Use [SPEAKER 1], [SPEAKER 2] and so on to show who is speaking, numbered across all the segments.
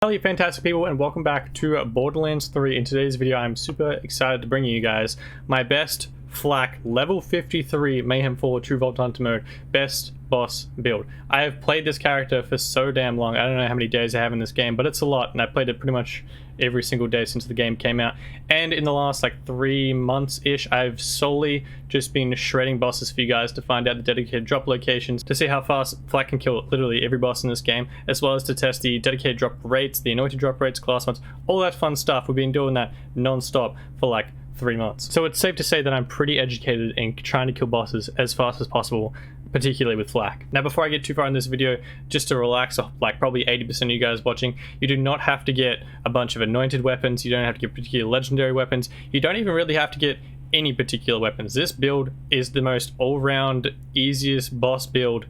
[SPEAKER 1] Hello you fantastic people, and welcome back to Borderlands 3. In today's video I'm super excited to bring you guys my best FL4K level 53 Mayhem 4 True Vault Hunter mode best boss build. I have played this character for so damn long. I don't know how many days I have in this game, but it's a lot, and I played it pretty much every single day since the game came out. And in the last like 3 months ish, I've solely just been shredding bosses for you guys to find out the dedicated drop locations, to see how fast FL4K can kill literally every boss in this game, as well as to test the dedicated drop rates, the anointed drop rates, class mods, all that fun stuff. We've been doing that non-stop for like 3 months. So it's safe to say that I'm pretty educated in trying to kill bosses as fast as possible, particularly with FL4K. Now before I get too far in this video, just to relax, like probably 80% of you guys watching, you do not have to get a bunch of anointed weapons, you don't have to get particular legendary weapons, you don't even really have to get any particular weapons. This build is the most all-round, easiest boss build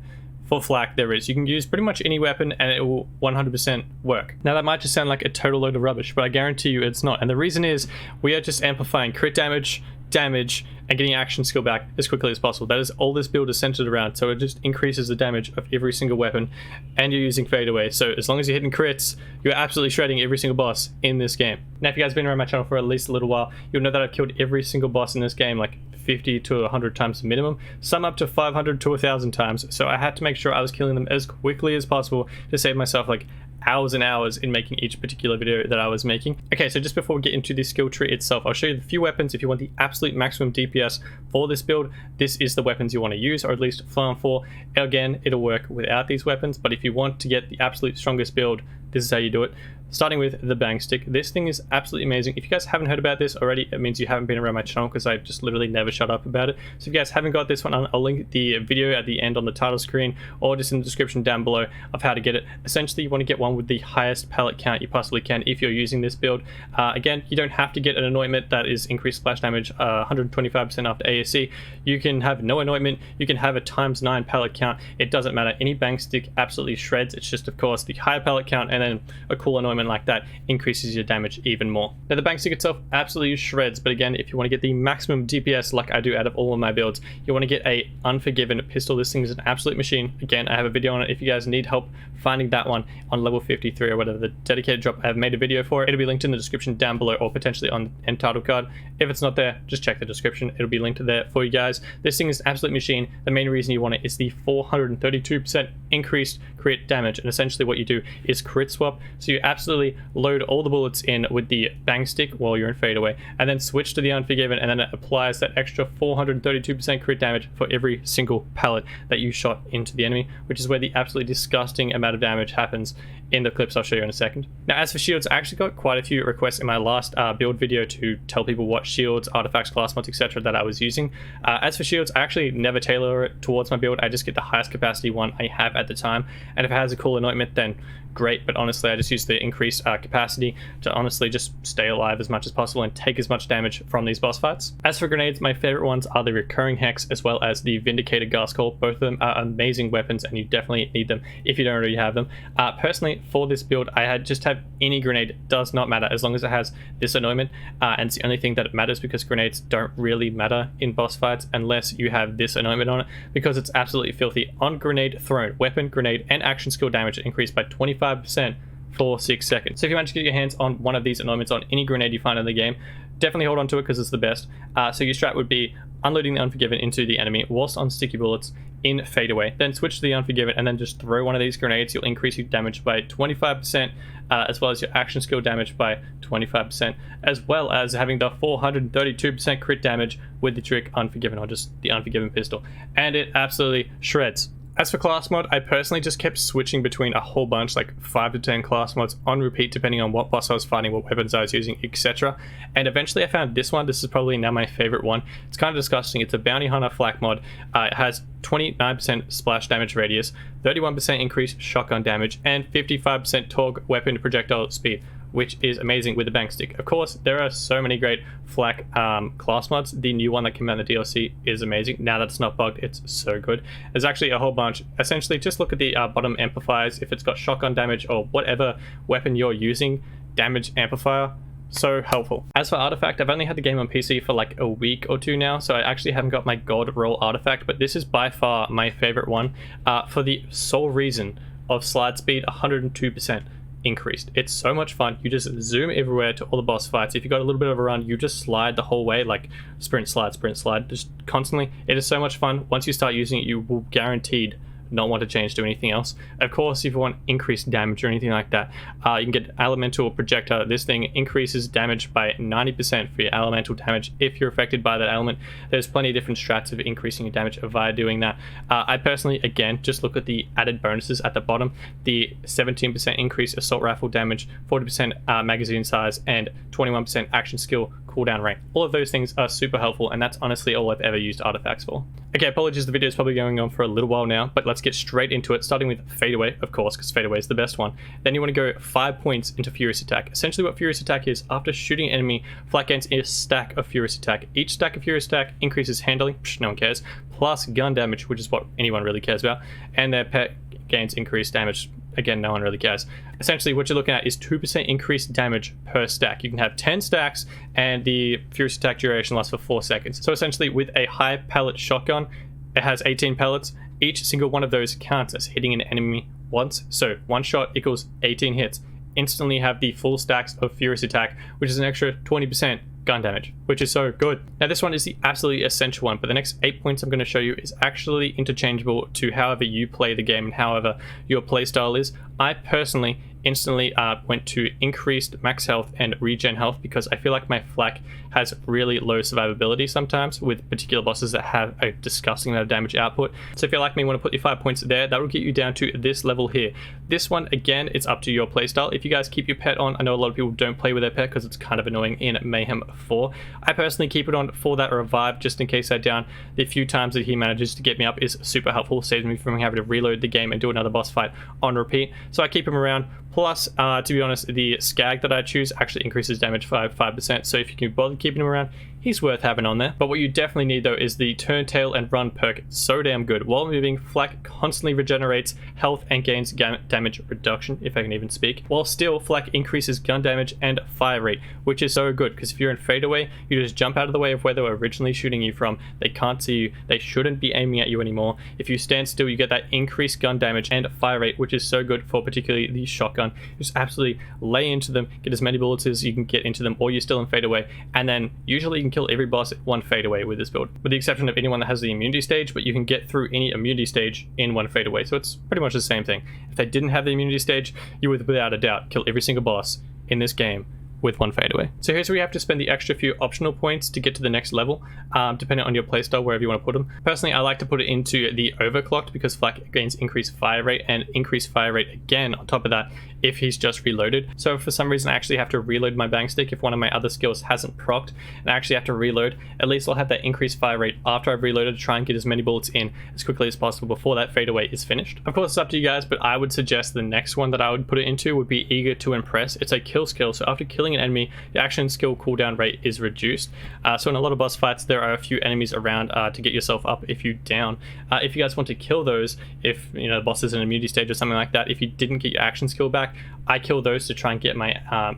[SPEAKER 1] for FL4K there is. You can use pretty much any weapon and it will 100% work. Now that might just sound like a total load of rubbish, but I guarantee you it's not. And the reason is we are just amplifying crit damage, and getting action skill back as quickly as possible. That is all this build is centered around. So it just increases the damage of every single weapon, and you're using fadeaway. So as long as you're hitting crits, you're absolutely shredding every single boss in this game. Now if you guys have been around my channel for at least a little while, you'll know that I've killed every single boss in this game like 50 to 100 times minimum, some up to 500 to 1,000 times. So I had to make sure I was killing them as quickly as possible to save myself like hours and hours in making each particular video that I was making. Okay, so just before we get into the skill tree itself, I'll show you the few weapons. If you want the absolute maximum DPS for this build, this is the weapons you want to use, or at least FL4. Again, it'll work without these weapons, but if you want to get the absolute strongest build, this is how you do it. Starting with the bang stick. This thing is absolutely amazing. If you guys haven't heard about this already, it means you haven't been around my channel, because I've just literally never shut up about it. So if you guys haven't got this one, I'll link the video at the end on the title screen, or just in the description down below of how to get it. Essentially, you want to get one with the highest pellet count you possibly can if you're using this build. Again, you don't have to get an anointment that is increased splash damage 125% after ASC. You can have no anointment, you can have a ×9 pellet count. It doesn't matter. Any bang stick absolutely shreds. It's just, of course, the higher pellet count and then a cool anointment like that increases your damage even more. Now the bang stick itself absolutely shreds, but again, if you want to get the maximum DPS like I do out of all of my builds, you want to get a Unforgiven pistol. This thing is an absolute machine. Again, I have a video on it if you guys need help finding that one on level 53 or whatever, the dedicated drop. I have made a video for it. It'll be linked in the description down below, or potentially on the end title card. If it's not there, just check the description. It'll be linked there for you guys. This thing is an absolute machine. The main reason you want it is the 432% increased crit damage, and essentially what you do is crit swap. So you absolutely load all the bullets in with the bang stick while you're in fadeaway, and then switch to the Unforgiven, and then it applies that extra 432% crit damage for every single pellet that you shot into the enemy, which is where the absolutely disgusting amount of damage happens in the clips I'll show you in a second. Now as for shields, I actually got quite a few requests in my last build video to tell people what shields, artifacts, class mods, etc. that I was using. As for shields, I actually never tailor it towards my build. I just get the highest capacity one I have at the time, and if it has a cool anointment, then great, but honestly I just use the increased capacity to honestly just stay alive as much as possible and take as much damage from these boss fights. As for grenades, my favorite ones are the Recurring Hex as well as the Vindicator Gas Call. Both of them are amazing weapons, and you definitely need them if you don't already have them. Personally, for this build, I just have any grenade, does not matter as long as it has this anointment, and it's the only thing that matters, because grenades don't really matter in boss fights unless you have this anointment on it, because it's absolutely filthy. On grenade thrown, weapon, grenade, and action skill damage increased by 25% for 6 seconds. So if you manage to get your hands on one of these anointments on any grenade you find in the game, definitely hold on to it because it's the best. So your strat would be unloading the Unforgiven into the enemy whilst on sticky bullets in fadeaway, then switch to the Unforgiven and then just throw one of these grenades. You'll increase your damage by 25%, as well as your action skill damage by 25%, as well as having the 432% crit damage with the trick Unforgiven, or just the Unforgiven pistol, and it absolutely shreds. As for class mod, I personally just kept switching between a whole bunch, like 5 to 10 class mods on repeat, depending on what boss I was fighting, what weapons I was using, etc. And eventually I found this one. This is probably now my favorite one. It's kind of disgusting. It's a Bounty Hunter FL4K mod. It has 29% splash damage radius, 31% increased shotgun damage, and 55% torque weapon projectile speed, which is amazing with the bang stick. Of course, there are so many great FL4K class mods. The new one that came out in the DLC is amazing. Now that it's not bugged, it's so good. There's actually a whole bunch. Essentially, just look at the bottom amplifiers. If it's got shotgun damage or whatever weapon you're using, damage amplifier, so helpful. As for artifact, I've only had the game on PC for like a week or two now, so I actually haven't got my gold roll artifact, but this is by far my favorite one, for the sole reason of slide speed 102%. increased. It's so much fun. You just zoom everywhere to all the boss fights. If you got a little bit of a run, you just slide the whole way, like sprint, slide, just constantly. It is so much fun. Once you start using it, you will guaranteed not want to change to anything else. Of course, if you want increased damage or anything like that, you can get elemental projector. This thing increases damage by 90% for your elemental damage if you're affected by that element. There's plenty of different strats of increasing your damage via doing that. I personally, again, just look at the added bonuses at the bottom. The 17% increase assault rifle damage, 40% magazine size, and 21% action skill cooldown rate. All of those things are super helpful, and that's honestly all I've ever used artifacts for. Okay, apologies, the video is probably going on for a little while now, but let's get straight into it, starting with fadeaway, of course, because fadeaway is the best one. Then you want to go 5 points into furious attack. Essentially what furious attack is, after shooting an enemy, Flak gains a stack of furious attack. Each stack of furious attack increases handling, no one cares, plus gun damage, which is what anyone really cares about, and their pet gains increased damage. Again, no one really cares. Essentially what you're looking at is 2% increased damage per stack. You can have 10 stacks and the furious attack duration lasts for 4 seconds. So essentially with a high pellet shotgun, it has 18 pellets. Each single one of those counts as hitting an enemy once. So one shot equals 18 hits. Instantly have the full stacks of furious attack, which is an extra 20% gun damage, which is so good. Now this one is the absolutely essential one, but the next 8 points I'm going to show you is actually interchangeable to however you play the game and however your playstyle is. I personally instantly went to increased max health and regen health because I feel like my flak has really low survivability sometimes with particular bosses that have a disgusting amount of damage output. So if you're like me, want to put your 5 points there, that will get you down to this level here. This one, again, it's up to your playstyle. If you guys keep your pet on, I know a lot of people don't play with their pet because it's kind of annoying in Mayhem 4. I personally keep it on for that revive just in case I down. The few times that he manages to get me up is super helpful, saves me from having to reload the game and do another boss fight on repeat. So I keep him around. Plus, to be honest, the Skag that I choose actually increases damage by 5%, so if you can bother keeping him around, he's worth having on there. But what you definitely need though is the turn, tail, and run perk. So damn good. While moving, Flak constantly regenerates health and gains damage reduction, if I can even speak. While still, Flak increases gun damage and fire rate, which is so good because if you're in fadeaway, you just jump out of the way of where they were originally shooting you from. They can't see you. They shouldn't be aiming at you anymore. If you stand still, you get that increased gun damage and fire rate, which is so good for particularly the shotgun. Just absolutely lay into them, get as many bullets as you can get into them, or you're still in fadeaway, and then usually you can kill every boss at one fadeaway with this build, with the exception of anyone that has the immunity stage, but you can get through any immunity stage in one fadeaway, so it's pretty much the same thing. If they didn't have the immunity stage, you would without a doubt kill every single boss in this game with one fadeaway. So here's where you have to spend the extra few optional points to get to the next level, depending on your playstyle, wherever you want to put them. Personally, I like to put it into the overclocked because Flak gains increased fire rate and increased fire rate again on top of that if he's just reloaded. So for some reason I actually have to reload my bang stick if one of my other skills hasn't procced and I actually have to reload. At least I'll have that increased fire rate after I've reloaded to try and get as many bullets in as quickly as possible before that fadeaway is finished. Of course it's up to you guys, but I would suggest the next one that I would put it into would be Eager to Impress. It's a kill skill, so after killing an enemy, the action skill cooldown rate is reduced. So in a lot of boss fights there are a few enemies around to get yourself up if you down. If you guys want to kill those, if you know the boss is in an immunity stage or something like that, if you didn't get your action skill back, I kill those to try and get my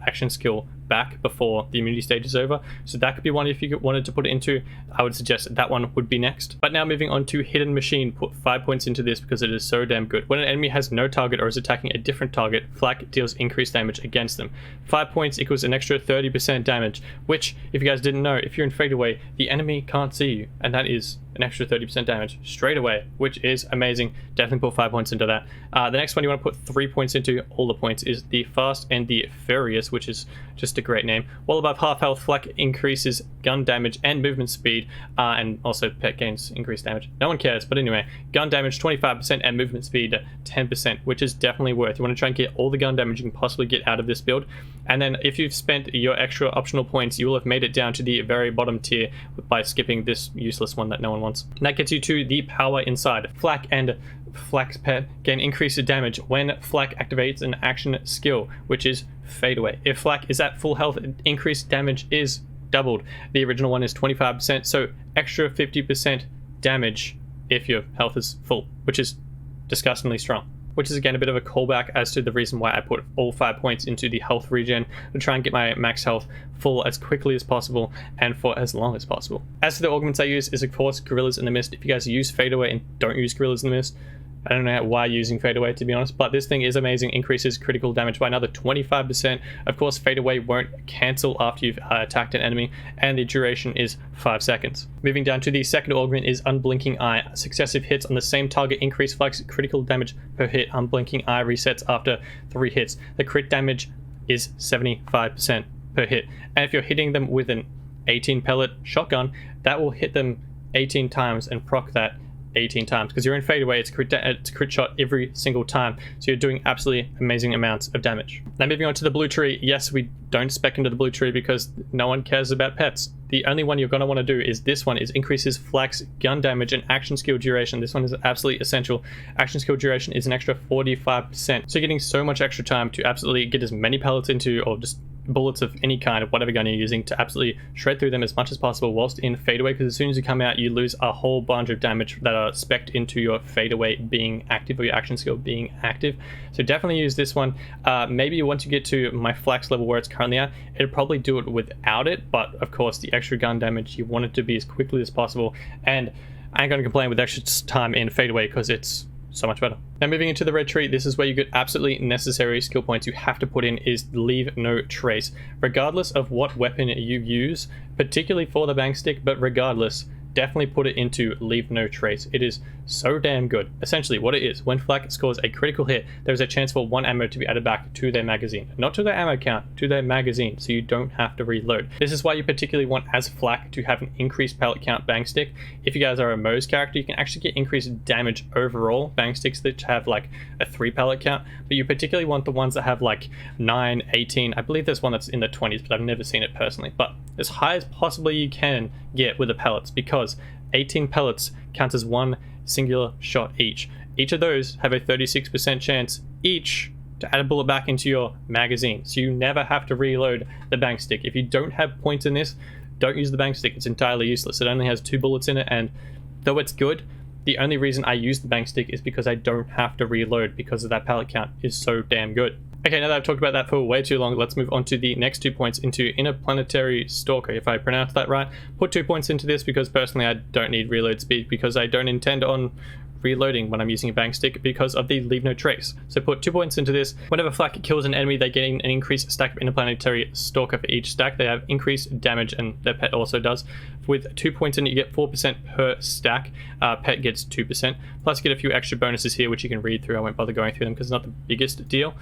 [SPEAKER 1] action skill back before the immunity stage is over. So that could be one if you wanted to put it into. I would suggest that one would be next. But now moving on to Hidden Machine, put 5 points into this because it is so damn good. When an enemy has no target or is attacking a different target, Flak deals increased damage against them. 5 points equals an extra 30% damage, which if you guys didn't know, if you're in fadeaway, the enemy can't see you, and that is an extra 30% damage straight away, which is amazing. Definitely put 5 points into that. The next one you want to put 3 points into, all the points, is the Fast and the Furious, which is just a great name. While above half health, Flak increases gun damage and movement speed, and also pet gains increased damage. No one cares, but anyway, gun damage 25% and movement speed 10%, which is definitely worth. You want to try and get all the gun damage you can possibly get out of this build, and then if you've spent your extra optional points, you will have made it down to the very bottom tier by skipping this useless one that no one wants. And that gets you to the power inside. Flak and Flak's pet gain increased damage when Flak activates an action skill, which is fadeaway. If Flak is at full health, increased damage is doubled. The original one is 25%, so extra 50% damage if your health is full, which is disgustingly strong. Which is again a bit of a callback as to the reason why I put all 5 points into the health regen to try and get my max health full as quickly as possible and for as long as possible. As for the augments I use is of course Gorillas in the Mist. If you guys use Fadeaway and don't use Gorillas in the Mist, I don't know why using Fadeaway, to be honest, but this thing is amazing. Increases critical damage by another 25%. Of course, Fadeaway won't cancel after you've attacked an enemy, and the duration is 5 seconds. Moving down to the second augment is Unblinking Eye. Successive hits on the same target increase flex critical damage per hit. Unblinking Eye resets after 3 hits. The crit damage is 75% per hit. And if you're hitting them with an 18 pellet shotgun, that will hit them 18 times and proc that 18 times, because you're in Fadeaway, it's a crit shot every single time, so you're doing absolutely amazing amounts of damage. Now moving on to the blue tree, yes, we don't spec into the blue tree because no one cares about pets. The only one you're going to want to do is this one, is increases flax, gun damage, and action skill duration. This one is absolutely essential. Action skill duration is an extra 45%, so you're getting so much extra time to absolutely get as many pellets into, or just bullets of any kind of whatever gun you're using, to absolutely shred through them as much as possible whilst in Fadeaway, because as soon as you come out you lose a whole bunch of damage that are spec'd into your Fadeaway being active, or your action skill being active. So definitely use this one. Maybe once you get to my flax level where it's currently at, it'll probably do it without it, but of course the extra gun damage, you want it to be as quickly as possible, and I ain't gonna complain with extra time in Fadeaway because it's so much better. Now moving into the red tree, this is where you get absolutely necessary skill points you have to put in, is Leave No Trace. Regardless of what weapon you use, particularly for the bang stick, but regardless, definitely put it into Leave No Trace. It is so damn good. Essentially what it is, when Flak scores a critical hit, there's a chance for 1 ammo to be added back to their magazine. Not to their ammo count, to their magazine, so you don't have to reload. This is why you particularly want, as Flak, to have an increased pellet count bang stick. If you guys are a Moe's character, you can actually get increased damage overall bang sticks that have like a 3 pellet count, but you particularly want the ones that have like 9, 18, I believe there's one that's in the 20s, but I've never seen it personally, but as high as possibly you can get with the pellets, because 18 pellets counts as 1 singular shot each. Each of those have a 36% chance each to add a bullet back into your magazine, so you never have to reload the bang stick. If you don't have points in this, don't use the bang stick. It's entirely useless. It only has 2 bullets in it, and though it's good, the only reason I use the bang stick is because I don't have to reload, because of that pellet count is so damn good. Okay, now that I've talked about that for way too long, let's move on to the next 2 points into Interplanetary Stalker, if I pronounced that right. Put 2 points into this because personally I don't need reload speed, because I don't intend on reloading when I'm using a bang stick because of the Leave No Trace. So put 2 points into this. Whenever Flak kills an enemy, they gain an increased stack of Interplanetary Stalker for each stack. They have increased damage, and their pet also does. With 2 points in it, you get 4% per stack. Pet gets 2%. Plus you get a few extra bonuses here, which you can read through. I won't bother going through them because it's not the biggest deal.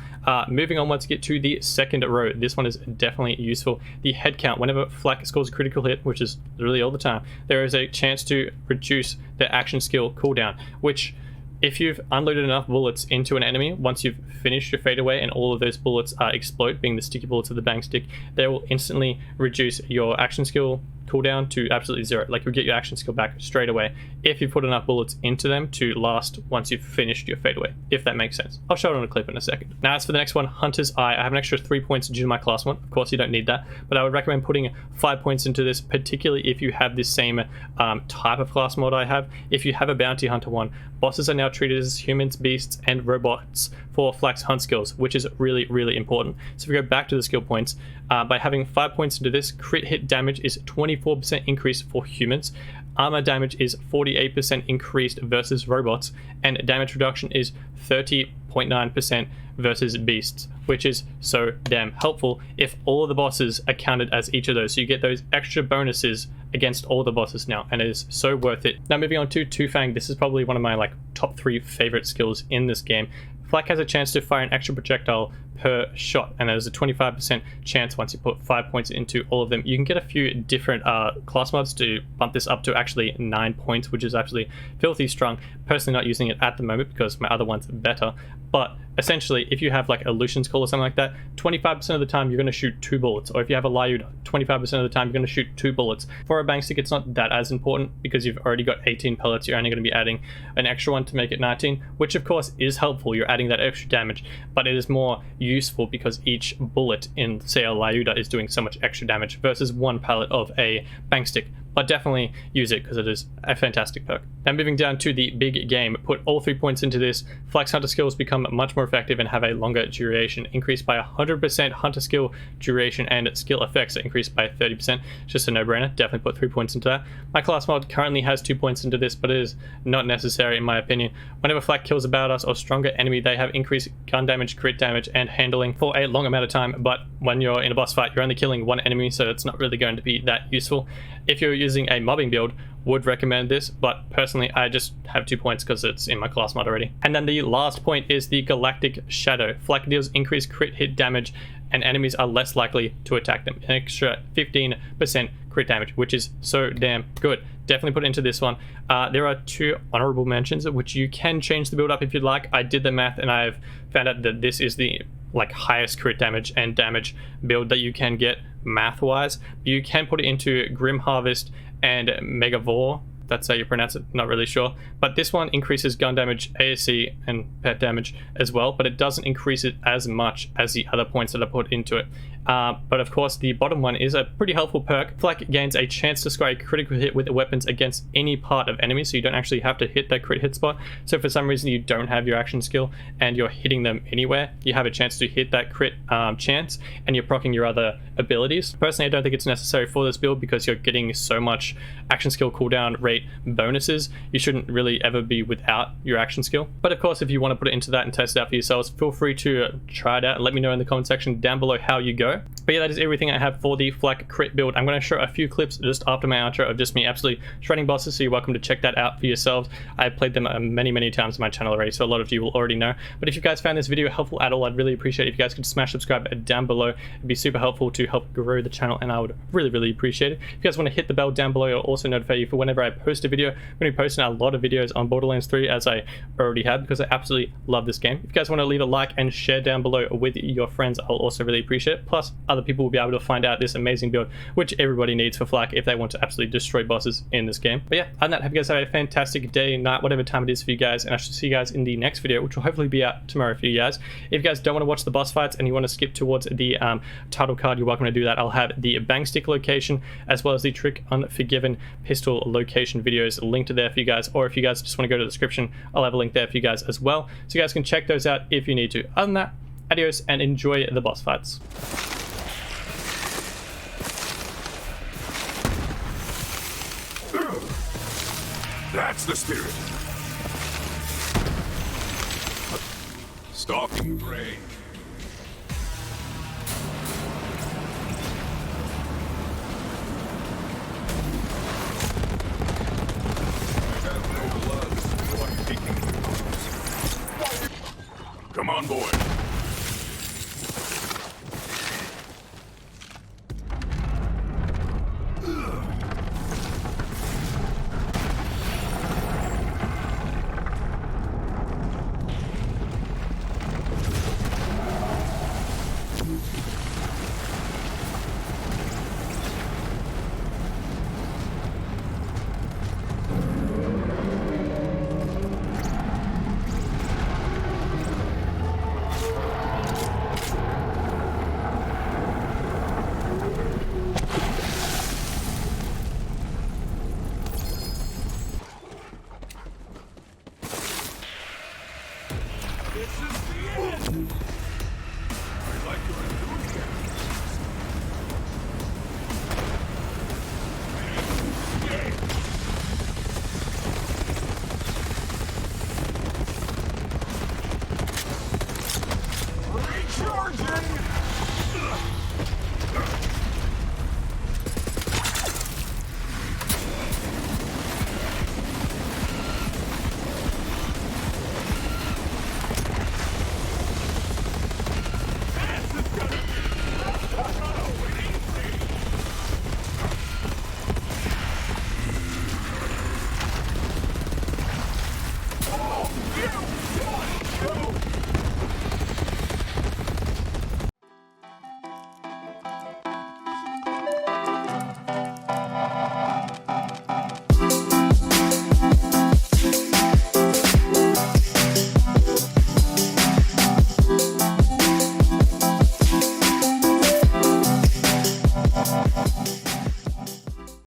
[SPEAKER 1] Moving on, let's get to the second row. This one is definitely useful. The head count. Whenever Flak scores a critical hit, which is really all the time, there is a chance to reduce their action skill cooldown, which if you've unloaded enough bullets into an enemy, once you've finished your Fadeaway and all of those bullets explode, being the sticky bullets of the bang stick, they will instantly reduce your action skill cooldown to absolutely 0. Like, you'll get your action skill back straight away if you put enough bullets into them to last once you've finished your Fadeaway, if that makes sense. I'll show it on a clip in a second. Now as for the next one, Hunter's Eye, I have an extra 3 points due to my class one. Of course you don't need that, but I would recommend putting 5 points into this, particularly if you have this same type of class mod I have. If you have a Bounty Hunter one, bosses are now treated as humans, beasts, and robots for Flak's hunt skills, which is really, really important. So if we go back to the skill points, by having 5 points into this, crit hit damage is 24% increase for humans, armor damage is 48% increased versus robots, and damage reduction is 30.9% versus beasts, which is so damn helpful if all of the bosses are counted as each of those. So you get those extra bonuses against all the bosses now, and it is so worth it. Now moving on to Two Fang, this is probably one of my top 3 favorite skills in this game. Flak has a chance to fire an extra projectile per shot, and there's a 25% chance once you put 5 points into all of them. You can get a few different class mods to bump this up to actually 9 points, which is actually filthy strong. Personally not using it at the moment because my other one's better, but essentially if you have like a Lucian's Call or something like that, 25% of the time you're going to shoot 2 bullets, or if you have a Lyuda, 25% of the time you're going to shoot 2 bullets. For a bang stick it's not that as important because you've already got 18 pellets, you're only going to be adding an extra one to make it 19, which of course is helpful, you're adding that extra damage, but it is more useful because each bullet in, say, a Lyuda is doing so much extra damage versus 1 pellet of a bang stick. but definitely use it because it is a fantastic perk. Now moving down to the big game, put all 3 points into this. Flex hunter skills become much more effective and have a longer duration, increased by 100%. Hunter skill duration and skill effects are increased by 30%. Just a no-brainer. Definitely put 3 points into that. My class mod currently has 2 points into this, but it is not necessary in my opinion. Whenever Flak kills a badass or stronger enemy, they have increased gun damage, crit damage, and handling for a long amount of time, but when you're in a boss fight, you're only killing one enemy, so it's not really going to be that useful. If you're using a mobbing build, would recommend this, but personally I just have 2 points because it's in my class mod already. And then the last point is the Galactic Shadow. Flak deals increased crit hit damage and enemies are less likely to attack them. An extra 15% crit damage, which is so damn good. Definitely put it into this one. There are 2 honorable mentions, which you can change the build up if you'd like. I did the math and I've found out that this is the highest crit damage and damage build that you can get math wise. You can put it into Grim Harvest and Megavore. That's how you pronounce it, not really sure. But this one increases gun damage, ASC, and pet damage as well, but it doesn't increase it as much as the other points that I put into it. But of course, the bottom one is a pretty helpful perk. Flak gains a chance to score a critical hit with weapons against any part of enemy, so you don't actually have to hit that crit hit spot. So for some reason you don't have your action skill and you're hitting them anywhere, you have a chance to hit that crit chance, and you're proccing your other abilities. Personally, I don't think it's necessary for this build because you're getting so much action skill cooldown rate bonuses. You shouldn't really ever be without your action skill. But of course, if you want to put it into that and test it out for yourselves, feel free to try it out and let me know in the comment section down below how you go. But yeah, that is everything I have for the Flak crit build. I'm going to show a few clips just after my outro of just me absolutely shredding bosses, so you're welcome to check that out for yourselves. I've played them many times on my channel already, so a lot of you will already know. But if you guys found this video helpful at all, I'd really appreciate it if you guys could smash subscribe down below. It'd be super helpful to help grow the channel, and I would really appreciate it. If you guys want to hit the bell down below, it'll also notify you for whenever I post a video. I'm going to be posting a lot of videos on Borderlands 3, as I already have, because I absolutely love this game. If you guys want to leave a like and share down below with your friends, I'll also really appreciate it. Plus, other people will be able to find out this amazing build, which everybody needs for Flak if they want to absolutely destroy bosses in this game. But yeah, other than that, hope you guys have a fantastic day, night, whatever time it is for you guys, and I shall see you guys in the next video, which will hopefully be out tomorrow for you guys. If you guys don't want to watch the boss fights and you want to skip towards the title card, you're welcome to do that. I'll have the bang stick location as well as the trick unforgiven pistol location videos linked there for you guys, or if you guys just want to go to the description, I'll have a link there for you guys as well, so you guys can check those out if you need to. Other than that, adios and enjoy the boss fights.
[SPEAKER 2] That's the spirit. Stalking prey. Come on, boy.